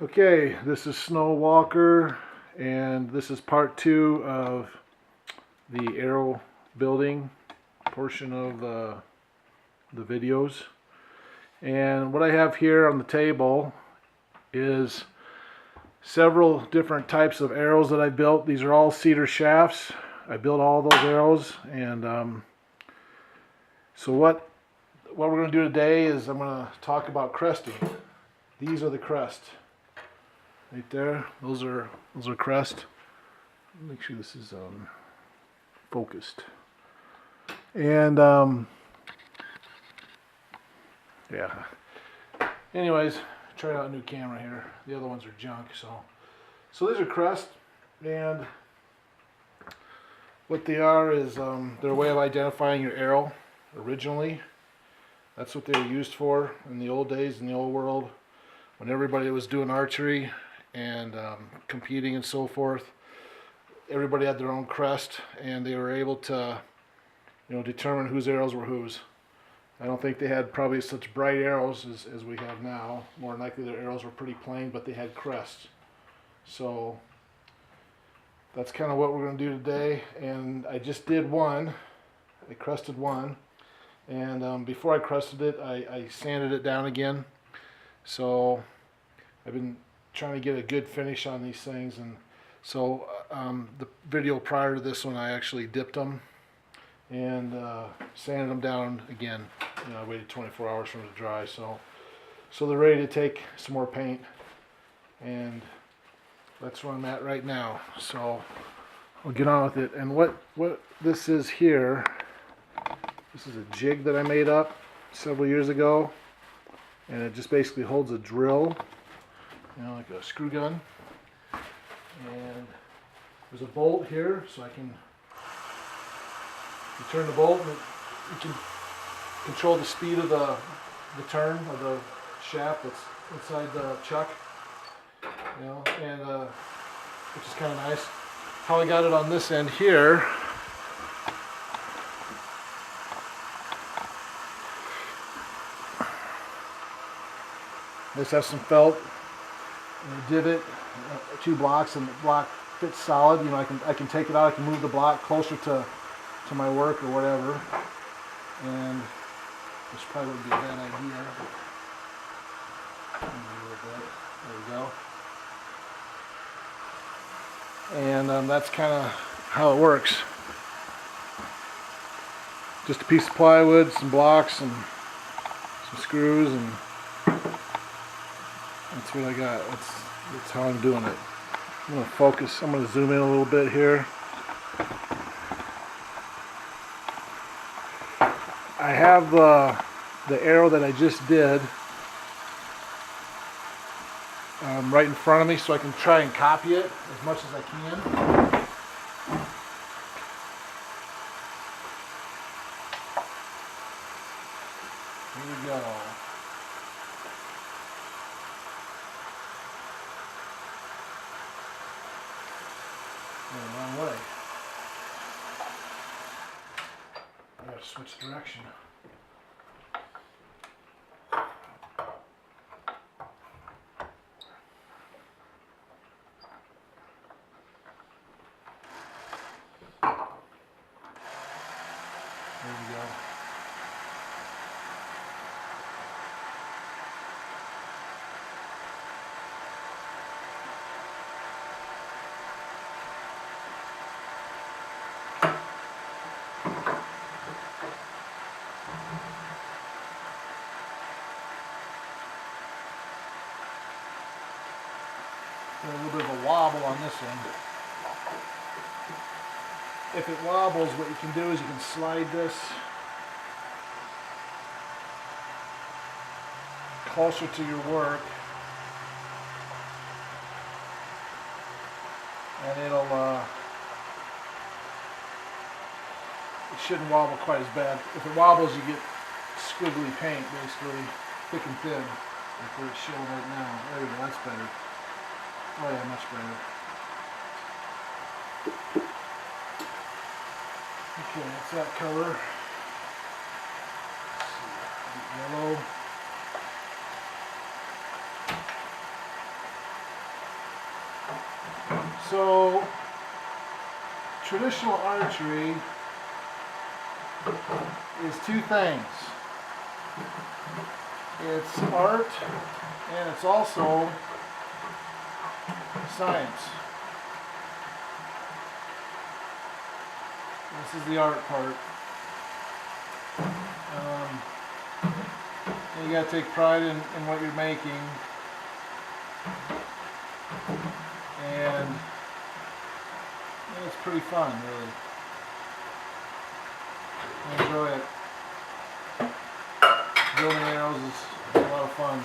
Okay, this is Snow Walker, and this is part 2 of the arrow building portion of the videos. And what I have here on the table is several different types of arrows that I built. These are all cedar shafts. I built all those arrows, and so what we're going to do today is I'm going to talk about cresting. These are the crest. Right there, those are crest. Make sure this is focused. And yeah. Anyways, tried out a new camera here. The other ones are junk. So these are crest, and what they are is they're a way of identifying your arrow. Originally, that's what they were used for in the old days, in the old world, when everybody was doing archery and competing and so forth. Everybody had their own crest, and they were able to, determine whose arrows were whose. I don't think they had probably such bright arrows as we have now. More than likely their arrows were pretty plain, but they had crests. So that's kind of what we're going to do today. And I just did one. I crested one, and before I crested it, I sanded it down again. So I've been trying to get a good finish on these things, and so the video prior to this one I actually dipped them and sanded them down again. I waited 24 hours for them to dry, so they're ready to take some more paint, and that's where I'm at right now. So I'll get on with it. And what this is here, this is a jig that I made up several years ago, and it just basically holds a drill, like a screw gun. And there's a bolt here, so you turn the bolt and you can control the speed of the turn of the shaft that's inside the chuck, and which is kind of nice. How I got it on this end here, this has some felt and a divot, 2 blocks, and the block fits solid. I can take it out. I can move the block closer to my work or whatever, and this probably wouldn't be a bad idea. Maybe a little bit. There we go. And that's kind of how it works. Just a piece of plywood, some blocks, and some screws, and that's what I got. That's how I'm doing it. I'm going to focus. I'm going to zoom in a little bit here. I have the arrow that I just did right in front of me, so I can try and copy it as much as I can. Here we go. Wrong way. I gotta switch direction. There we go. A little bit of a wobble on this end. If it wobbles, what you can do is you can slide this closer to your work, and it shouldn't wobble quite as bad. If it wobbles, you get squiggly paint, basically thick and thin, like where it's showing right now. There we go. That's better. Oh yeah, much better. Okay, that's that color. Let's see, yellow. So, traditional archery is two things. It's art and it's also science. This is the art part. You gotta take pride in what you're making, and it's pretty fun, really. I enjoy it. Building arrows is a lot of fun.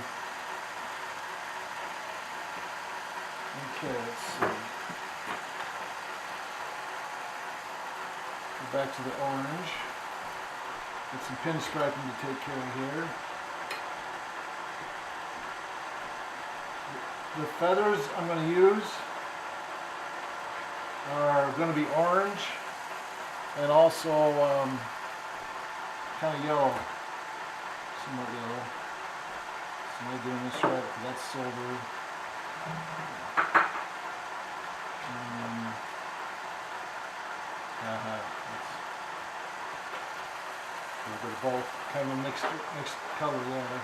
Okay, let's see. Go back to the orange. Get some pin striping to take care of here. The feathers I'm going to use are going to be orange and also kind of yellow, somewhat yellow. So am I doing this right? That's silver. A little bit of both, kind of a mixed color there.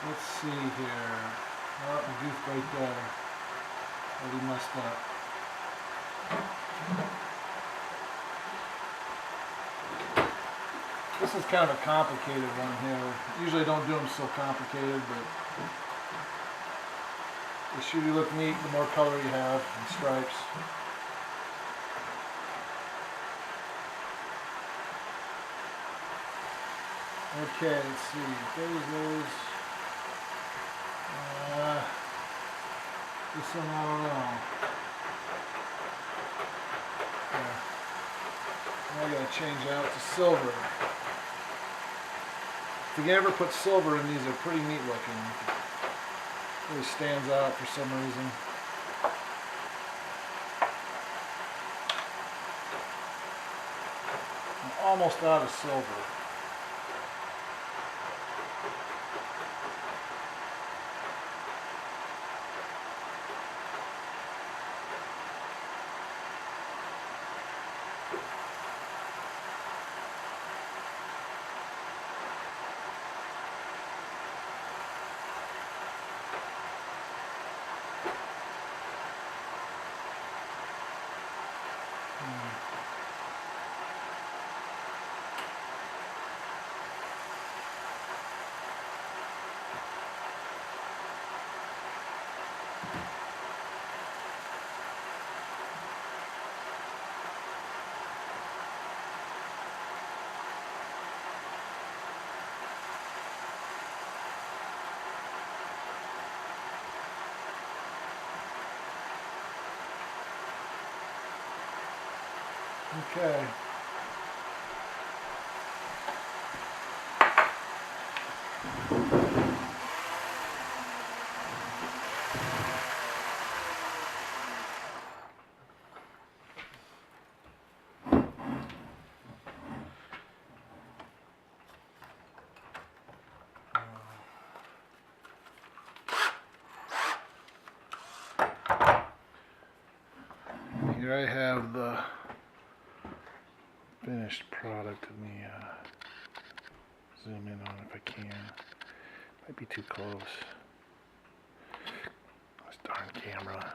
Let's see here. Oh, the goof right there. Already messed up. This is kind of a complicated one here. Usually I don't do them so complicated, but they sure do look neat the more color you have and stripes. Okay, let's see. Those. This one I don't know. Yeah. Now I gotta change out to silver. If you ever put silver in these, they're pretty neat looking. It really stands out for some reason. I'm almost out of silver. Okay. Here I have the finished product. Let me zoom in on it if I can. Might be too close. This darn camera.